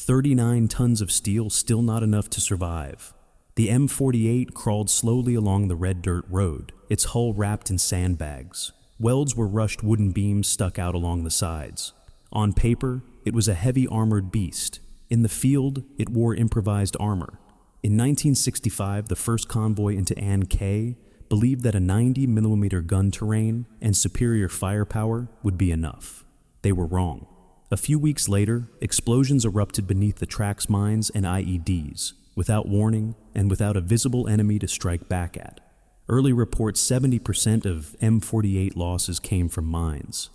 39 tons of steel still not enough to survive. The M48 crawled slowly along the red dirt road, its hull wrapped in sandbags. Welds were rushed wooden beams stuck out along the sides. On paper, it was a heavy armored beast. In the field, it wore improvised armor. In 1965, the first convoy into Anke believed that a 90mm gun terrain and superior firepower would be enough. They were wrong. A few weeks later, explosions erupted beneath the tracks mines and IEDs, without warning and without a visible enemy to strike back at. Early reports 70% of M48 losses came from mines.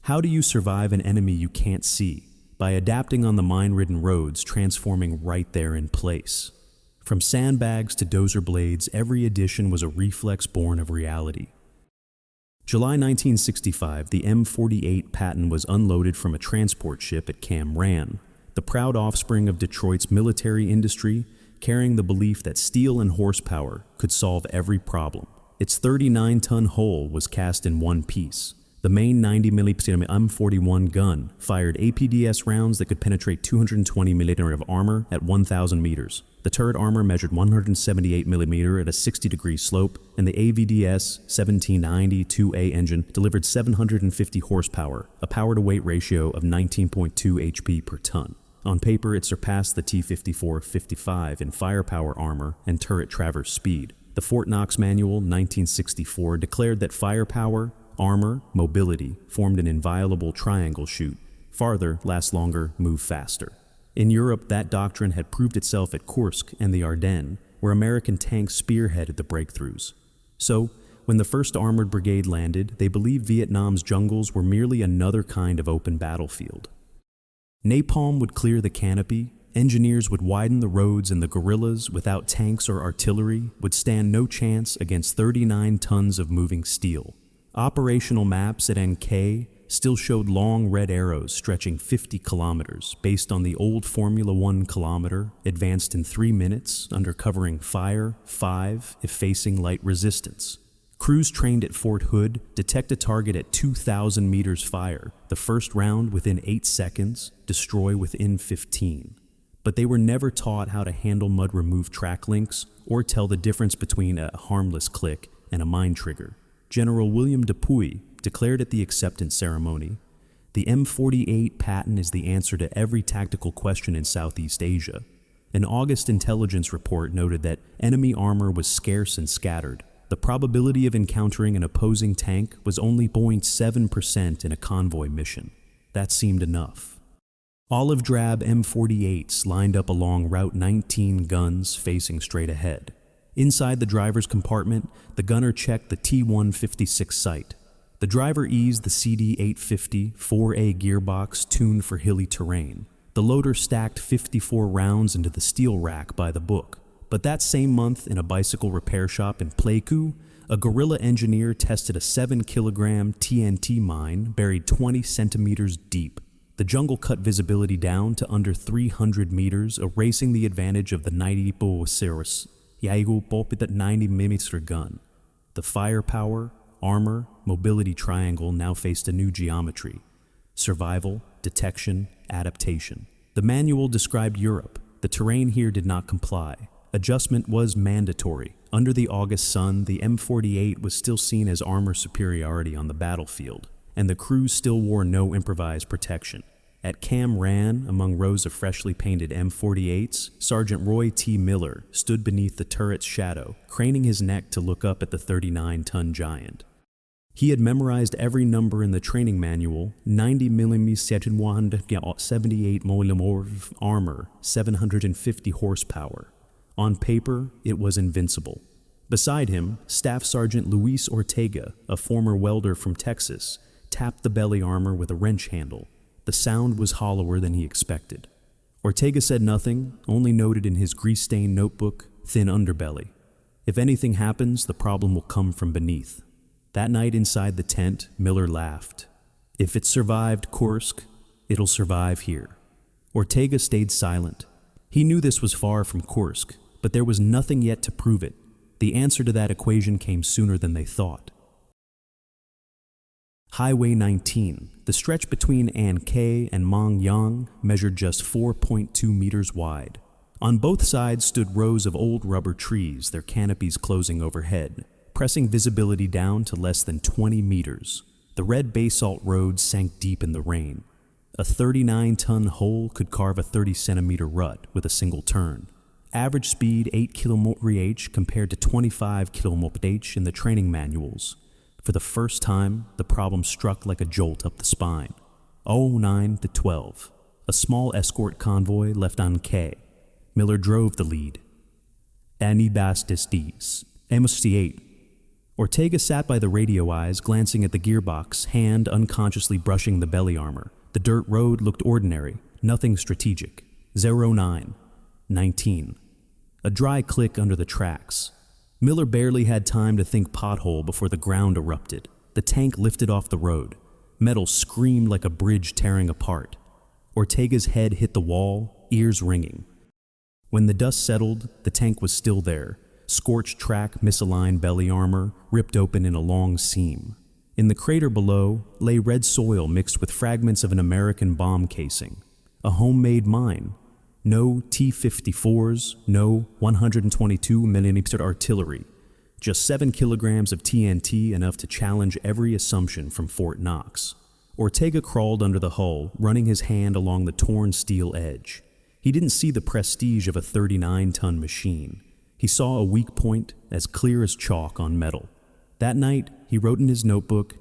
How do you survive an enemy you can't see? By adapting on the mine-ridden roads, transforming right there in place. From sandbags to dozer blades, every addition was a reflex born of reality. July 1965, the M48 Patton was unloaded from a transport ship at Cam Ran, the proud offspring of Detroit's military industry, carrying the belief that steel and horsepower could solve every problem. Its 39-ton hull was cast in one piece. The main 90mm M41 gun fired APDS rounds that could penetrate 220mm of armor at 1,000 meters. The turret armor measured 178mm at a 60-degree slope, and the AVDS 1790-2A engine delivered 750 horsepower, a power-to-weight ratio of 19.2 HP per ton. On paper, it surpassed the T-54-55 in firepower armor and turret traverse speed. The Fort Knox Manual, 1964, declared that firepower, armor, mobility formed an inviolable triangle shoot. Farther, last longer, move faster. In Europe, that doctrine had proved itself at Kursk and the Ardennes, where American tanks spearheaded the breakthroughs. So, when the 1st Armored Brigade landed, they believed Vietnam's jungles were merely another kind of open battlefield. Napalm would clear the canopy, engineers would widen the roads, and the guerrillas, without tanks or artillery, would stand no chance against 39 tons of moving steel. Operational maps at NK still showed long red arrows stretching 50 kilometers based on the old Formula 1 kilometer advanced in 3 minutes under covering fire 5 if facing light resistance. Crews trained at Fort Hood detect a target at 2,000 meters fire, the first round within 8 seconds, destroy within 15. But they were never taught how to handle mud-removed track links or tell the difference between a harmless click and a mine trigger. General William Dupuy declared at the acceptance ceremony, "The M48 Patton is the answer to every tactical question in Southeast Asia." An August intelligence report noted that enemy armor was scarce and scattered. The probability of encountering an opposing tank was only 0.7% in a convoy mission. That seemed enough. Olive drab M48s lined up along Route 19, guns facing straight ahead. Inside the driver's compartment, the gunner checked the T-156 sight. The driver eased the CD-850 4A gearbox tuned for hilly terrain. The loader stacked 54 rounds into the steel rack by the book. But that same month, in a bicycle repair shop in Pleiku, a guerrilla engineer tested a 7-kilogram TNT mine buried 20 centimeters deep. The jungle cut visibility down to under 300 meters, erasing the advantage of the 90mm gun. The firepower, armor, mobility triangle now faced a new geometry: survival, detection, adaptation. The manual described Europe. The terrain here did not comply. Adjustment was mandatory. Under the August sun, the M48 was still seen as armor superiority on the battlefield, and the crews still wore no improvised protection. At Cam Ran, among rows of freshly painted M48s, Sergeant Roy T. Miller stood beneath the turret's shadow, craning his neck to look up at the 39-ton giant. He had memorized every number in the training manual: 90mm 78mm armor, 750 horsepower. On paper, it was invincible. Beside him, Staff Sergeant Luis Ortega, a former welder from Texas, tapped the belly armor with a wrench handle. The sound was hollower than he expected. Ortega said nothing, only noted in his grease-stained notebook, thin underbelly. If anything happens, the problem will come from beneath. That night inside the tent, Miller laughed. If it survived Kursk, it'll survive here. Ortega stayed silent. He knew this was far from Kursk, but there was nothing yet to prove it. The answer to that equation came sooner than they thought. Highway 19, the stretch between An Khe and Mang Yang, measured just 4.2 meters wide. On both sides stood rows of old rubber trees, their canopies closing overhead, pressing visibility down to less than 20 meters. The red basalt road sank deep in the rain. A 39-ton hole could carve a 30-centimeter rut with a single turn. Average speed 8 km/h compared to 25 km/h in the training manuals. For the first time, the problem struck like a jolt up the spine. 09-12. A small escort convoy left An Khe. Miller drove the lead. Anibastis, MC8. Ortega sat by the radio eyes, glancing at the gearbox, hand unconsciously brushing the belly armor. The dirt road looked ordinary, nothing strategic. 09-19. A dry click under the tracks. Miller barely had time to think pothole before the ground erupted. The tank lifted off the road. Metal screamed like a bridge tearing apart. Ortega's head hit the wall, ears ringing. When the dust settled, the tank was still there. Scorched track, misaligned belly armor, ripped open in a long seam. In the crater below lay red soil mixed with fragments of an American bomb casing. A homemade mine. No T-54s, no 122mm artillery. Just 7 kilograms of TNT, enough to challenge every assumption from Fort Knox. Ortega crawled under the hull, running his hand along the torn steel edge. He didn't see the prestige of a 39-ton machine. He saw a weak point as clear as chalk on metal. That night, he wrote in his notebook,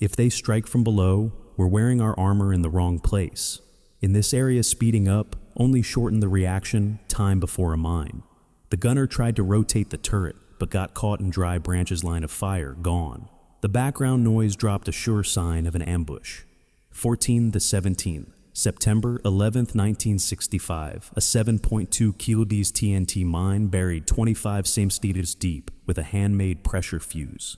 "If they strike from below, we're wearing our armor in the wrong place. In this area, speeding up only shortened the reaction time before a mine." The gunner tried to rotate the turret, but got caught in dry branches line of fire, gone. The background noise dropped a sure sign of an ambush. 14-17. September 11th, 1965, a 7.2 kilod's TNT mine buried 25 centimeters deep with a handmade pressure fuse.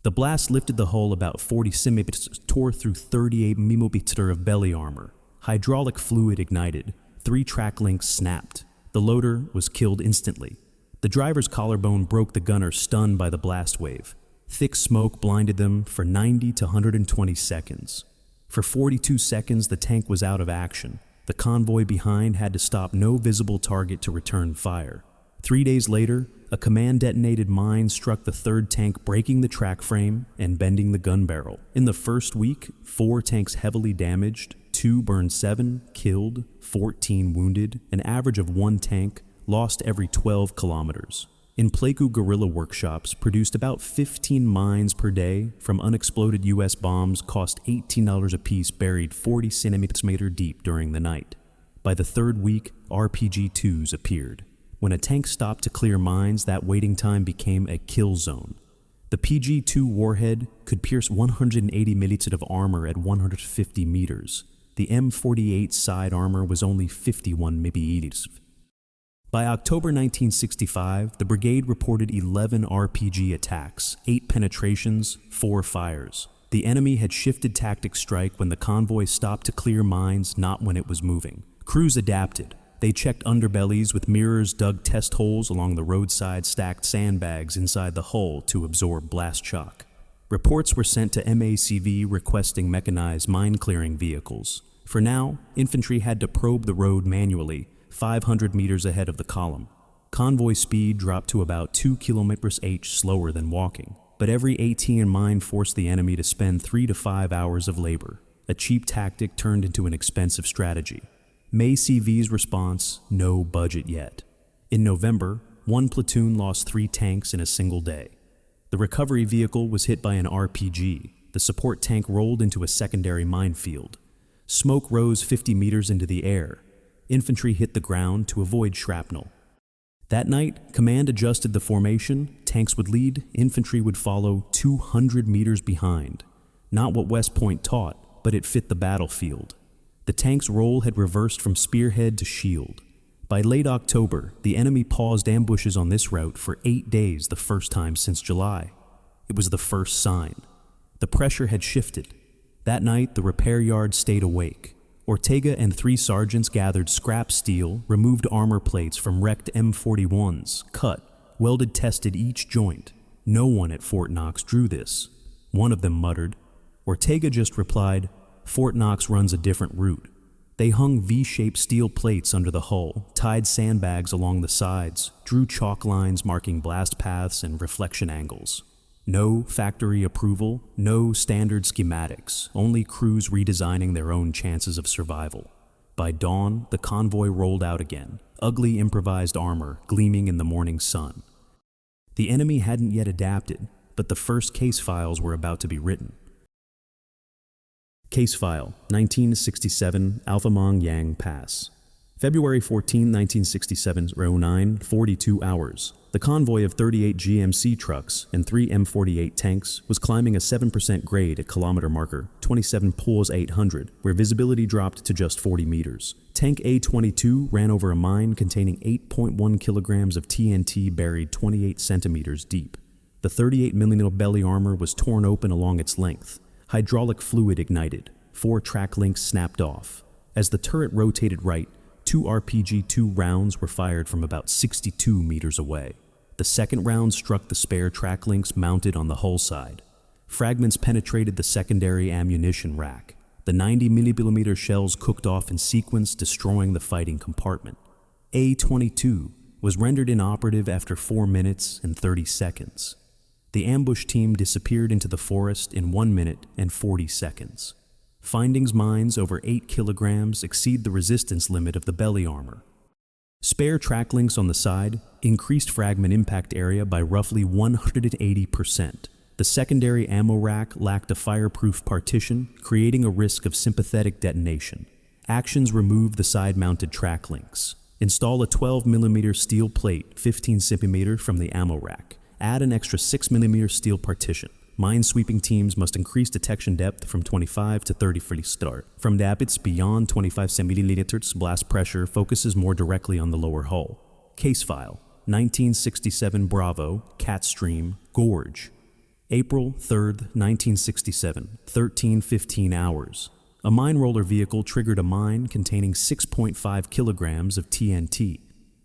The blast lifted the hull about 40 centimeters, tore through 38 mm of belly armor. Hydraulic fluid ignited. 3 track links snapped. The loader was killed instantly. The driver's collarbone broke the gunner, stunned by the blast wave. Thick smoke blinded them for 90 to 120 seconds. For 42 seconds, the tank was out of action. The convoy behind had to stop no visible target to return fire. 3 days later, a command-detonated mine struck the third tank, breaking the track frame and bending the gun barrel. In the first week, 4 tanks heavily damaged, 2 burned, 7 killed, 14 wounded, an average of 1 tank lost every 12 kilometers. In Pleiku guerrilla workshops, produced about 15 mines per day from unexploded U.S. bombs, cost $18 apiece, buried 40 centimeters deep during the night. By the third week, RPG-2s appeared. When a tank stopped to clear mines, that waiting time became a kill zone. The PG-2 warhead could pierce 180 millimeters of armor at 150 meters. The M48 side armor was only 51 millimeters. By October 1965, the brigade reported 11 RPG attacks, 8 penetrations, 4 fires. The enemy had shifted tactic strike when the convoy stopped to clear mines, not when it was moving. Crews adapted. They checked underbellies with mirrors, dug test holes along the roadside, stacked sandbags inside the hull to absorb blast shock. Reports were sent to MACV requesting mechanized mine-clearing vehicles. For now, infantry had to probe the road manually, 500 meters ahead of the column. Convoy speed dropped to about 2 km/h slower than walking, but every 18 mine forced the enemy to spend 3 to 5 hours of labor. A cheap tactic turned into an expensive strategy. MACV's response: no budget yet. In November, 1 platoon lost 3 tanks in a single day. The recovery vehicle was hit by an RPG. The support tank rolled into a secondary minefield. Smoke rose 50 meters into the air. Infantry hit the ground to avoid shrapnel. That night, command adjusted the formation. Tanks would lead, infantry would follow 200 meters behind. Not what West Point taught, but it fit the battlefield. The tank's role had reversed from spearhead to shield. By late October, the enemy paused ambushes on this route for 8 days, the first time since July. It was the first sign. The pressure had shifted. That night, the repair yard stayed awake. Ortega and 3 sergeants gathered scrap steel, removed armor plates from wrecked M41s, cut, welded, tested each joint. No one at Fort Knox drew this. One of them muttered, Ortega just replied, "Fort Knox runs a different route." They hung V-shaped steel plates under the hull, tied sandbags along the sides, drew chalk lines marking blast paths and reflection angles. No factory approval, no standard schematics, only crews redesigning their own chances of survival. By dawn, the convoy rolled out again, ugly improvised armor gleaming in the morning sun. The enemy hadn't yet adapted, but the first case files were about to be written. Case File, 1967 Alphamong Yang Pass. February 14, 1967, 09:42 hours. The convoy of 38 GMC trucks and 3 M48 tanks was climbing a 7% grade at kilometer marker 27 Pools 800, where visibility dropped to just 40 meters. Tank A-22 ran over a mine containing 8.1 kilograms of TNT buried 28 centimeters deep. The 38mm belly armor was torn open along its length. Hydraulic fluid ignited. 4 track links snapped off. As the turret rotated right, 2 RPG-2 rounds were fired from about 62 meters away. The second round struck the spare track links mounted on the hull side. Fragments penetrated the secondary ammunition rack. The 90mm shells cooked off in sequence, destroying the fighting compartment. A-22 was rendered inoperative after 4 minutes and 30 seconds. The ambush team disappeared into the forest in 1 minute and 40 seconds. Findings mines over 8 kilograms exceed the resistance limit of the belly armor. Spare track links on the side increased fragment impact area by roughly 180%. The secondary ammo rack lacked a fireproof partition, creating a risk of sympathetic detonation. Actions: remove the side-mounted track links. Install a 12mm steel plate 15 cm from the ammo rack. Add an extra 6mm steel partition. Mine-sweeping teams must increase detection depth from 25 to 30 for the start. From depths beyond 25 cm, blast pressure focuses more directly on the lower hull. Case File, 1967 Bravo, Catstream, Gorge. April 3rd, 1967, 13:15 hours. A mine roller vehicle triggered a mine containing 6.5 kilograms of TNT.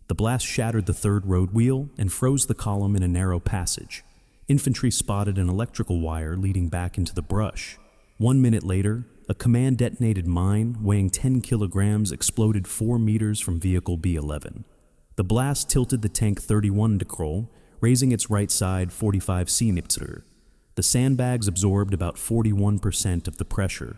The blast shattered the third road wheel and froze the column in a narrow passage. Infantry spotted an electrical wire leading back into the brush. 1 minute later, a command-detonated mine weighing 10 kilograms exploded 4 meters from vehicle B11. The blast tilted the tank 31 degrol, raising its right side 45 cm. The sandbags absorbed about 41% of the pressure.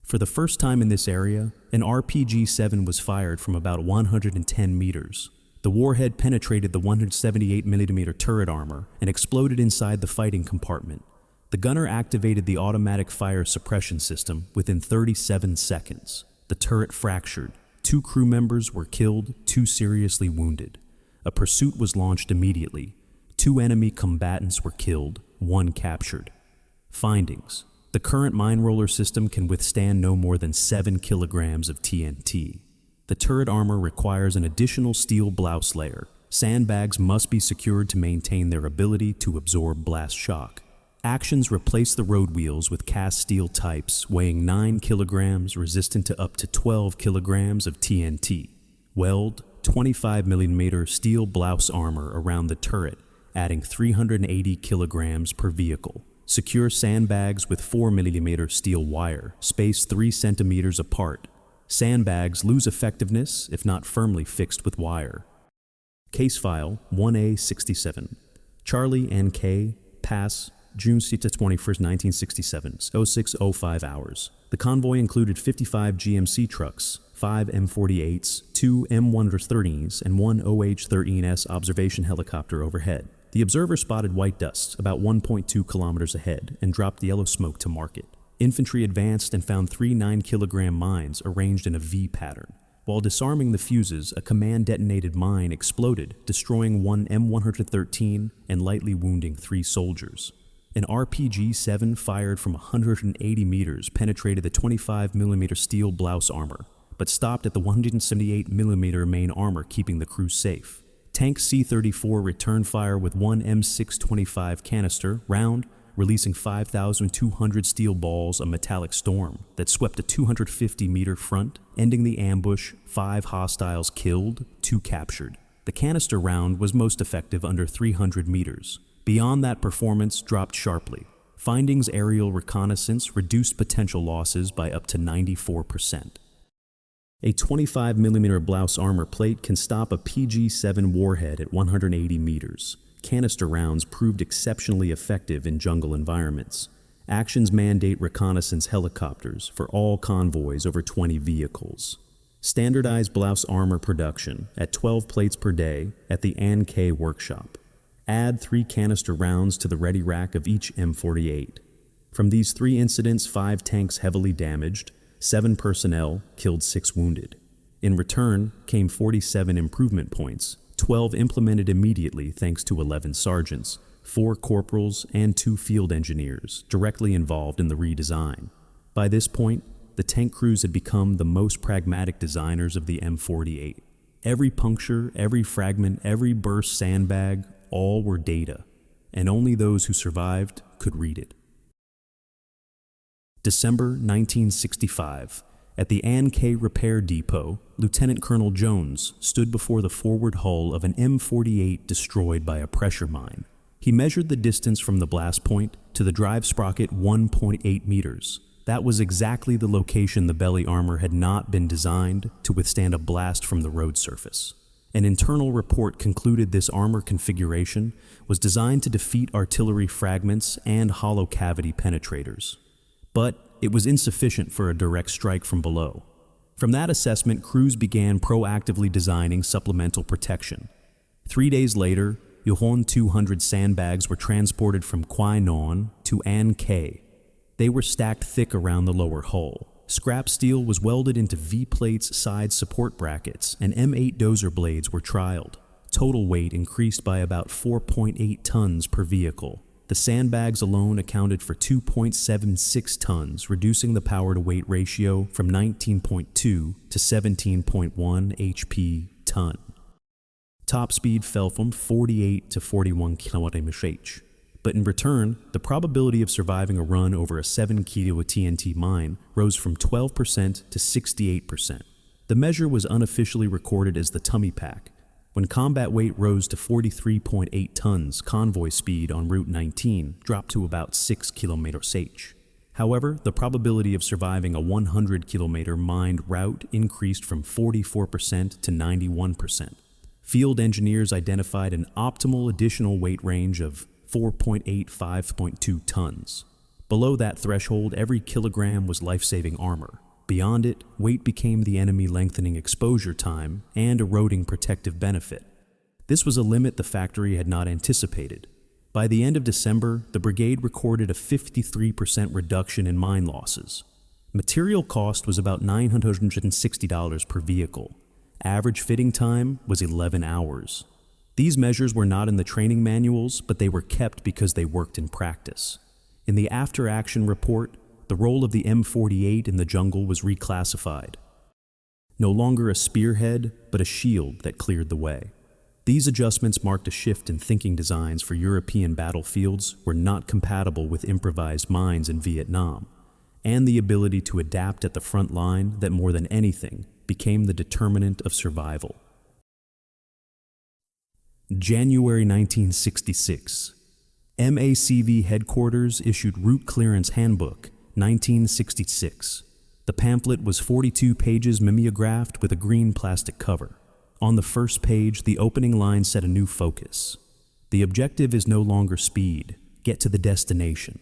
For the first time in this area, an RPG-7 was fired from about 110 meters. The warhead penetrated the 178mm turret armor and exploded inside the fighting compartment. The gunner activated the automatic fire suppression system within 37 seconds. The turret fractured. 2 crew members were killed, 2 seriously wounded. A pursuit was launched immediately. 2 enemy combatants were killed, 1 captured. Findings: the current mine roller system can withstand no more than 7 kilograms of TNT. The turret armor requires an additional steel blouse layer. Sandbags must be secured to maintain their ability to absorb blast shock. Actions: replace the road wheels with cast steel types weighing 9 kilograms, resistant to up to 12 kilograms of TNT. Weld 25mm steel blouse armor around the turret, adding 380 kilograms per vehicle. Secure sandbags with 4mm steel wire, spaced 3 centimeters apart. Sandbags lose effectiveness if not firmly fixed with wire. Case File 1A67. Charlie NK, Pass, June 21st, 1967, 06:05 hours. The convoy included 55 GMC trucks, 5 M48s, 2 M113s, and 1 OH-13S observation helicopter overhead. The observer spotted white dust about 1.2 kilometers ahead and dropped yellow smoke to mark it. Infantry advanced and found 3 9-kilogram mines arranged in a V pattern. While disarming the fuses, a command-detonated mine exploded, destroying 1 M113 and lightly wounding 3 soldiers. An RPG-7 fired from 180 meters penetrated the 25mm steel blouse armor, but stopped at the 178mm main armor, keeping the crew safe. Tank C-34 returned fire with 1 M625 canister round, releasing 5,200 steel balls, a metallic storm that swept a 250-meter front, ending the ambush. 5 hostiles killed, 2 captured. The canister round was most effective under 300 meters. Beyond that, performance dropped sharply. Findings aerial reconnaissance reduced potential losses by up to 94%. A 25mm blouse armor plate can stop a PG-7 warhead at 180 meters. Canister rounds proved exceptionally effective in jungle environments. Actions mandate reconnaissance helicopters for all convoys over 20 vehicles. Standardized blouse armor production at 12 plates per day at the K workshop. Add 3 canister rounds to the ready rack of each M48. From these 3 incidents, 5 tanks heavily damaged, 7 personnel killed, 6 wounded. In return came 47 improvement points, 12 implemented immediately thanks to 11 sergeants, 4 corporals, and 2 field engineers directly involved in the redesign. By this point, the tank crews had become the most pragmatic designers of the M48. Every puncture, every fragment, every burst sandbag, all were data, and only those who survived could read it. December 1965. At the K Repair Depot, Lieutenant Colonel Jones stood before the forward hull of an M48 destroyed by a pressure mine. He measured the distance from the blast point to the drive sprocket 1.8 meters. That was exactly the location the belly armor had not been designed to withstand a blast from the road surface. An internal report concluded this armor configuration was designed to defeat artillery fragments and hollow cavity penetrators. But it was insufficient for a direct strike from below. From that assessment, crews began proactively designing supplemental protection. 3 days later, Yohon 200 sandbags were transported from Kwai Non to An K. They were stacked thick around the lower hull. Scrap steel was welded into V-plates, side support brackets, and M8 dozer blades were trialed. Total weight increased by about 4.8 tons per vehicle. The sandbags alone accounted for 2.76 tons, reducing the power-to-weight ratio from 19.2 to 17.1 HP ton. Top speed fell from 48 to 41 km/h. But in return, the probability of surviving a run over a 7 kilo TNT mine rose from 12% to 68%. The measure was unofficially recorded as the tummy pack. When combat weight rose to 43.8 tons, convoy speed on Route 19 dropped to about 6 km/h. However, the probability of surviving a 100-kilometer mined route increased from 44% to 91%. Field engineers identified an optimal additional weight range of 4.8–5.2 tons. Below that threshold, every kilogram was life-saving armor. Beyond it, weight became the enemy lengthening exposure time and eroding protective benefit. This was a limit the factory had not anticipated. By the end of December, the brigade recorded a 53% reduction in mine losses. Material cost was about $960 per vehicle. Average fitting time was 11 hours. These measures were not in the training manuals, but they were kept because they worked in practice. In the after-action report, the role of the M48 in the jungle was reclassified. No longer a spearhead, but a shield that cleared the way. These adjustments marked a shift in thinking. Designs for European battlefields were not compatible with improvised mines in Vietnam, and the ability to adapt at the front line that more than anything became the determinant of survival. January 1966. MACV Headquarters issued Route Clearance Handbook, 1966. The pamphlet was 42 pages mimeographed with a green plastic cover. On the first page, the opening line set a new focus. The objective is no longer speed, get to the destination.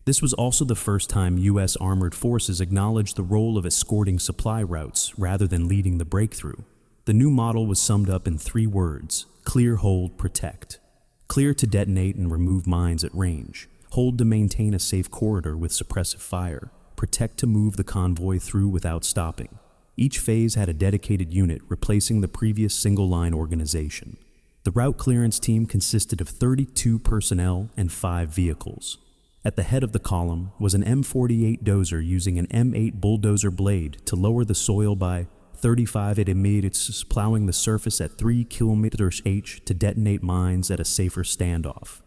This was also the first time U.S. armored forces acknowledged the role of escorting supply routes rather than leading the breakthrough. The new model was summed up in 3 words: clear, hold, protect. Clear to detonate and remove mines at range. Hold to maintain a safe corridor with suppressive fire. Protect to move the convoy through without stopping. Each phase had a dedicated unit replacing the previous single-line organization. The route clearance team consisted of 32 personnel and 5 vehicles. At the head of the column was an M48 dozer using an M8 bulldozer blade to lower the soil by 35 meters, plowing the surface at 3 km/h to detonate mines at a safer standoff.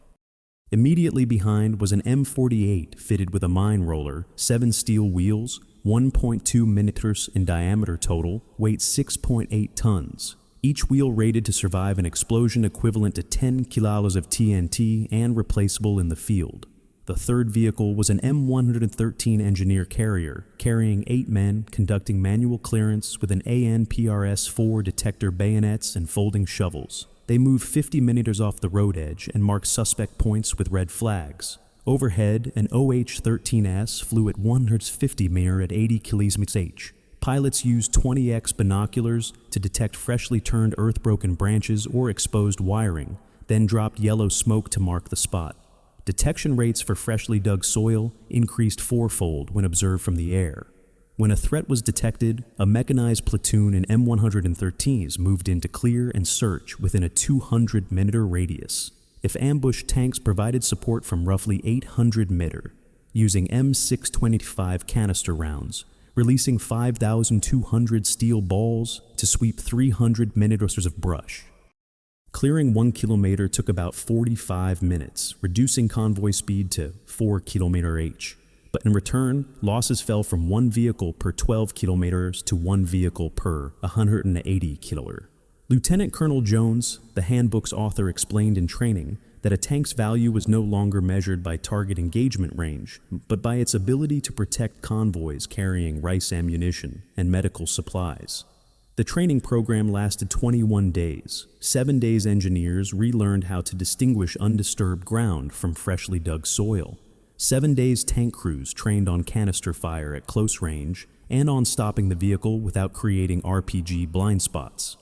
Immediately behind was an M48 fitted with a mine roller, 7 steel wheels, 1.2 meters in diameter total, weight 6.8 tons. Each wheel rated to survive an explosion equivalent to 10 kilos of TNT and replaceable in the field. The third vehicle was an M113 engineer carrier, carrying 8 men conducting manual clearance with an ANPRS-4 detector bayonets and folding shovels. They moved 50 meters off the road edge and marked suspect points with red flags. Overhead, an OH-13S flew at 150 meters at 80 km/h. Pilots used 20x binoculars to detect freshly turned earth-broken branches or exposed wiring, then dropped yellow smoke to mark the spot. Detection rates for freshly dug soil increased fourfold when observed from the air. When a threat was detected, a mechanized platoon in M113s moved in to clear and search within a 200-meter radius. If ambushed tanks provided support from roughly 800 meters, using M625 canister rounds, releasing 5,200 steel balls to sweep 300 meters of brush. Clearing 1 kilometer took about 45 minutes, reducing convoy speed to 4 km/h. But in return, losses fell from 1 vehicle per 12 kilometers to 1 vehicle per 180 km. Lieutenant Colonel Jones, the handbook's author, explained in training that a tank's value was no longer measured by target engagement range, but by its ability to protect convoys carrying rice ammunition and medical supplies. The training program lasted 21 days. 7 days engineers relearned how to distinguish undisturbed ground from freshly dug soil. 7 days tank crews trained on canister fire at close range and on stopping the vehicle without creating RPG blind spots.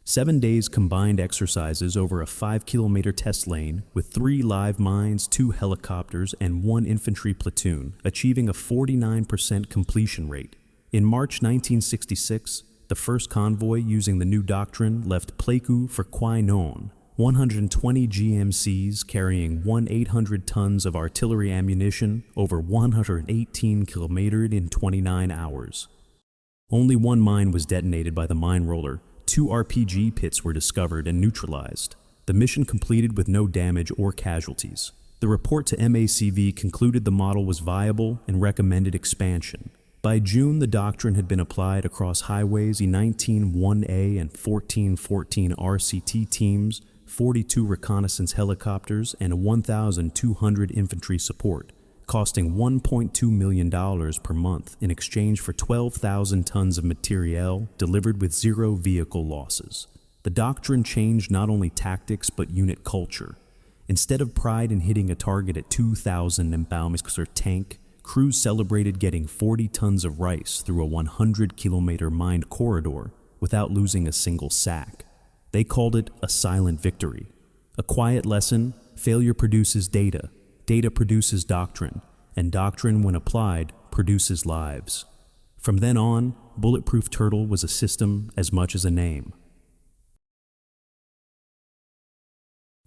7 days combined exercises over a 5-kilometer test lane with 3 live mines, 2 helicopters, and 1 infantry platoon, achieving a 49% completion rate. In March 1966, the first convoy using the new Doctrine left Pleiku for Kwai Non, 120 GMCs carrying 1,800 tons of artillery ammunition over 118 kilometers in 29 hours. Only 1 mine was detonated by the mine roller. 2 RPG pits were discovered and neutralized. The mission completed with no damage or casualties. The report to MACV concluded the model was viable and recommended expansion. By June, the Doctrine had been applied across highways E19 1A and 1414 RCT teams, 42 reconnaissance helicopters, and 1,200 infantry support, costing $1.2 million per month in exchange for 12,000 tons of materiel delivered with 0 vehicle losses. The Doctrine changed not only tactics but unit culture. Instead of pride in hitting a target at 2,000 Mbaumisker tank, crews celebrated getting 40 tons of rice through a 100-kilometer mined corridor without losing a single sack. They called it a silent victory. A quiet lesson: failure produces data, data produces doctrine, and doctrine, when applied, produces lives. From then on, Bulletproof Turtle was a system as much as a name.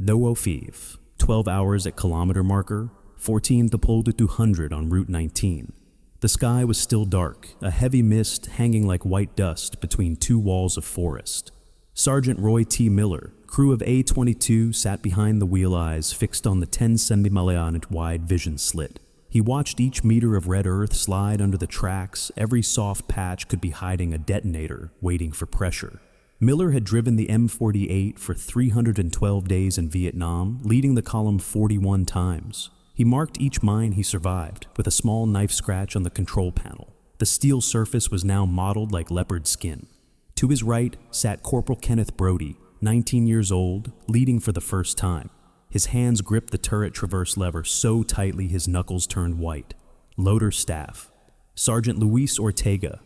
Noofiv, 12 hours at kilometer marker, 14 to 200 on Route 19. The sky was still dark, a heavy mist hanging like white dust between 2 walls of forest. Sergeant Roy T. Miller, crew of A-22, sat behind the wheel, eyes fixed on the 10 cm wide vision slit. He watched each meter of red earth slide under the tracks. Every soft patch could be hiding a detonator waiting for pressure. Miller had driven the M48 for 312 days in Vietnam, leading the column 41 times. He marked each mine he survived with a small knife scratch on the control panel. The steel surface was now mottled like leopard skin. To his right sat Corporal Kenneth Brody, 19 years old, leading for the first time. His hands gripped the turret traverse lever so tightly his knuckles turned white. Loader staff: Sergeant Luis Ortega,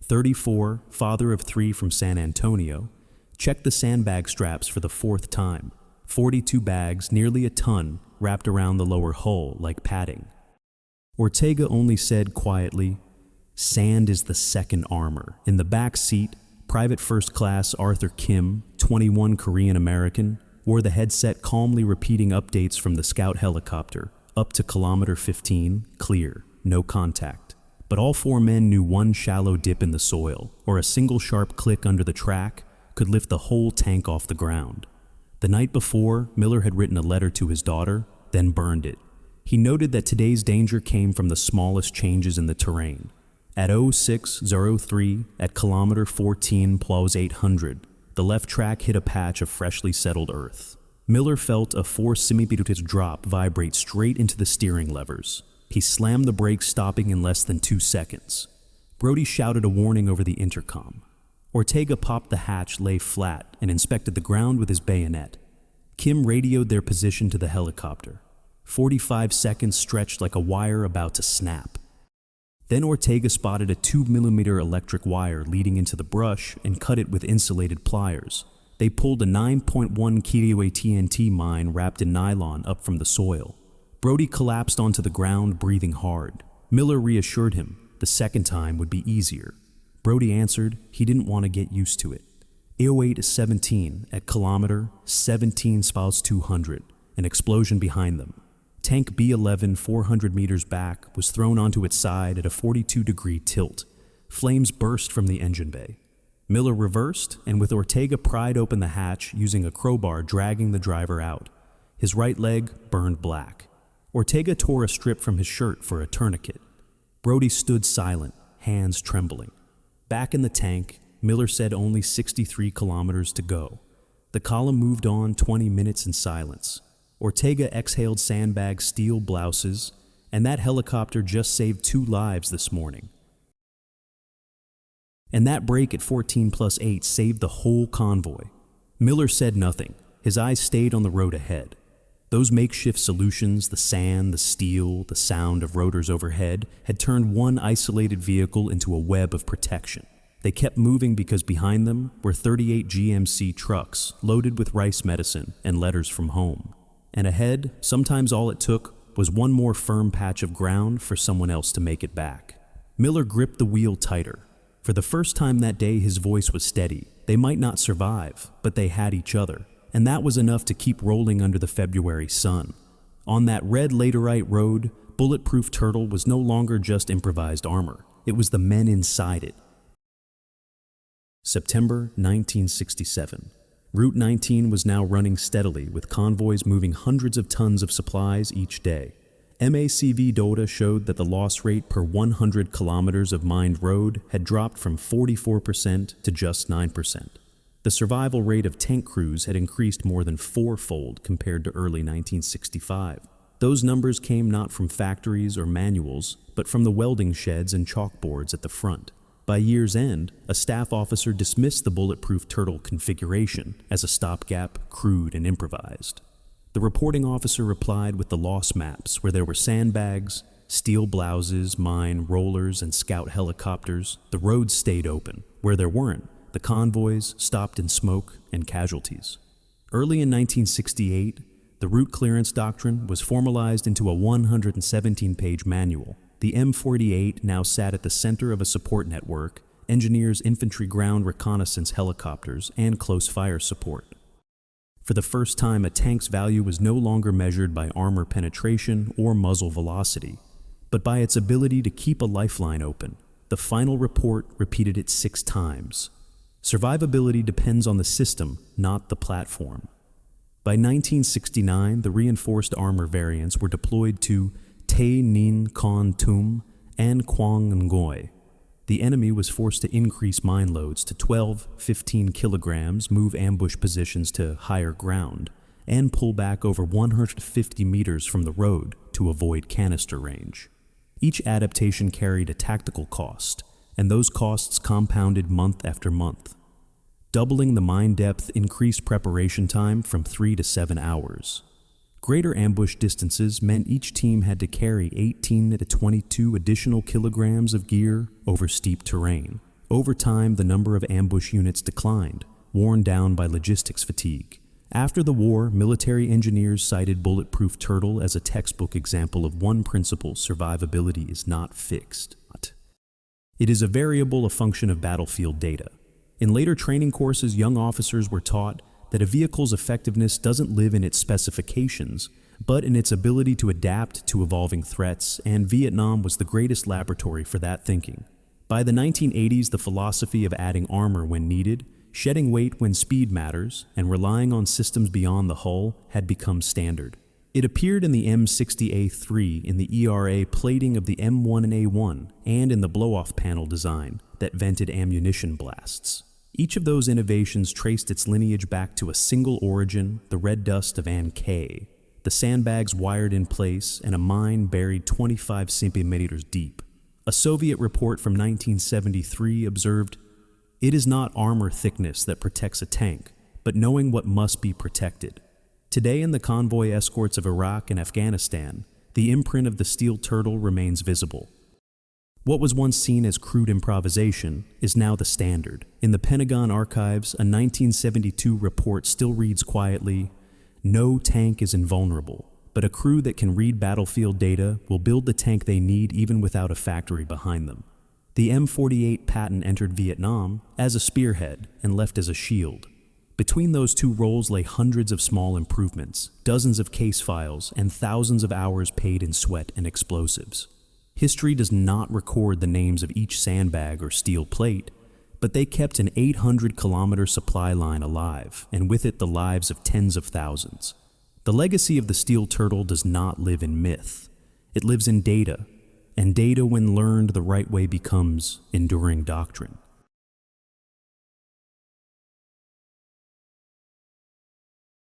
34, father of 3 from San Antonio, checked the sandbag straps for the 4th time. 42 bags, nearly a ton, wrapped around the lower hull like padding. Ortega only said quietly, "Sand is the second armor." In the back seat, Private First Class Arthur Kim, 21, Korean American, wore the headset, calmly repeating updates from the scout helicopter. Up to kilometer 15, clear, no contact. But all 4 men knew one shallow dip in the soil, or a single sharp click under the track, could lift the whole tank off the ground. The night before, Miller had written a letter to his daughter, then burned it. He noted that today's danger came from the smallest changes in the terrain. At 0603, at kilometer 14 + 800, the left track hit a patch of freshly settled earth. Miller felt a 4 cm drop vibrate straight into the steering levers. He slammed the brakes, stopping in less than 2 seconds. Brody shouted a warning over the intercom. Ortega popped the hatch, lay flat, and inspected the ground with his bayonet. Kim radioed their position to the helicopter. 45 seconds stretched like a wire about to snap. Then Ortega spotted a 2mm electric wire leading into the brush and cut it with insulated pliers. They pulled a 9.1 kilo TNT mine wrapped in nylon up from the soil. Brody collapsed onto the ground, breathing hard. Miller reassured him the second time would be easier. Brody answered he didn't want to get used to it. 08-17 at kilometer 17 spouse 200, an explosion behind them. Tank B-11 400 meters back was thrown onto its side at a 42-degree tilt. Flames burst from the engine bay. Miller reversed, and with Ortega pried open the hatch using a crowbar, dragging the driver out. His right leg burned black. Ortega tore a strip from his shirt for a tourniquet. Brody stood silent, hands trembling. Back in the tank, Miller said only 63 kilometers to go. The column moved on 20 minutes in silence. Ortega exhaled Sandbag steel blouses, and that helicopter just saved 2 lives this morning. And that break at 14+8 saved the whole convoy. Miller said nothing. His eyes stayed on the road ahead. Those makeshift solutions, the sand, the steel, the sound of rotors overhead, had turned one isolated vehicle into a web of protection. They kept moving because behind them were 38 GMC trucks loaded with rice medicine and letters from home. And ahead, sometimes all it took was one more firm patch of ground for someone else to make it back. Miller gripped the wheel tighter. For the first time that day, his voice was steady. They might not survive, but they had each other, and that was enough to keep rolling under the February sun. On that red laterite road, Bulletproof Turtle was no longer just improvised armor. It was the men inside it. September 1967. Route 19 was now running steadily, with convoys moving hundreds of tons of supplies each day. MACV data showed that the loss rate per 100 kilometers of mined road had dropped from 44% to just 9%. The survival rate of tank crews had increased more than 4-fold compared to early 1965. Those numbers came not from factories or manuals, but from the welding sheds and chalkboards at the front. By year's end, a staff officer dismissed the Bulletproof Turtle configuration as a stopgap, crude, and improvised. The reporting officer replied with the loss maps, where there were sandbags, steel blouses, mine, rollers, and scout helicopters. The roads stayed open. Where there weren't, the convoys stopped in smoke and casualties. Early in 1968, the route clearance doctrine was formalized into a 117-page manual. The M48 now sat at the center of a support network, engineers infantry ground reconnaissance helicopters, and close fire support. For the first time, a tank's value was no longer measured by armor penetration or muzzle velocity, but by its ability to keep a lifeline open. The final report repeated it 6 times. Survivability depends on the system, not the platform. By 1969, the reinforced armor variants were deployed to Tay Ninh Con Tum and Quang Ngoy. The enemy was forced to increase mine loads to 12-15 kilograms, move ambush positions to higher ground, and pull back over 150 meters from the road to avoid canister range. Each adaptation carried a tactical cost, and those costs compounded month after month. Doubling the mine depth increased preparation time from 3 to 7 hours. Greater ambush distances meant each team had to carry 18 to 22 additional kilograms of gear over steep terrain. Over time, the number of ambush units declined, worn down by logistics fatigue. After the war, military engineers cited Bulletproof Turtle as a textbook example of one principle: survivability is not fixed. It is a variable, a function of battlefield data. In later training courses, young officers were taught that a vehicle's effectiveness doesn't live in its specifications, but in its ability to adapt to evolving threats, and Vietnam was the greatest laboratory for that thinking. By the 1980s, the philosophy of adding armor when needed, shedding weight when speed matters, and relying on systems beyond the hull had become standard. It appeared in the M60A3, in the ERA plating of the M1 and A1, and in the blow-off panel design that vented ammunition blasts. Each of those innovations traced its lineage back to a single origin, the red dust of Ann K., the sandbags wired in place, and a mine buried 25 centimeters deep. A Soviet report from 1973 observed, "It is not armor thickness that protects a tank, but knowing what must be protected." Today, in the convoy escorts of Iraq and Afghanistan, the imprint of the steel turtle remains visible. What was once seen as crude improvisation is now the standard. In the Pentagon archives, a 1972 report still reads quietly, "No tank is invulnerable, but a crew that can read battlefield data will build the tank they need even without a factory behind them." The M48 patent entered Vietnam as a spearhead and left as a shield. Between those two roles lay hundreds of small improvements, dozens of case files, and thousands of hours paid in sweat and explosives. History does not record the names of each sandbag or steel plate, but they kept an 800-kilometer supply line alive, and with it the lives of tens of thousands. The legacy of the steel turtle does not live in myth. It lives in data, and data when learned the right way becomes enduring doctrine.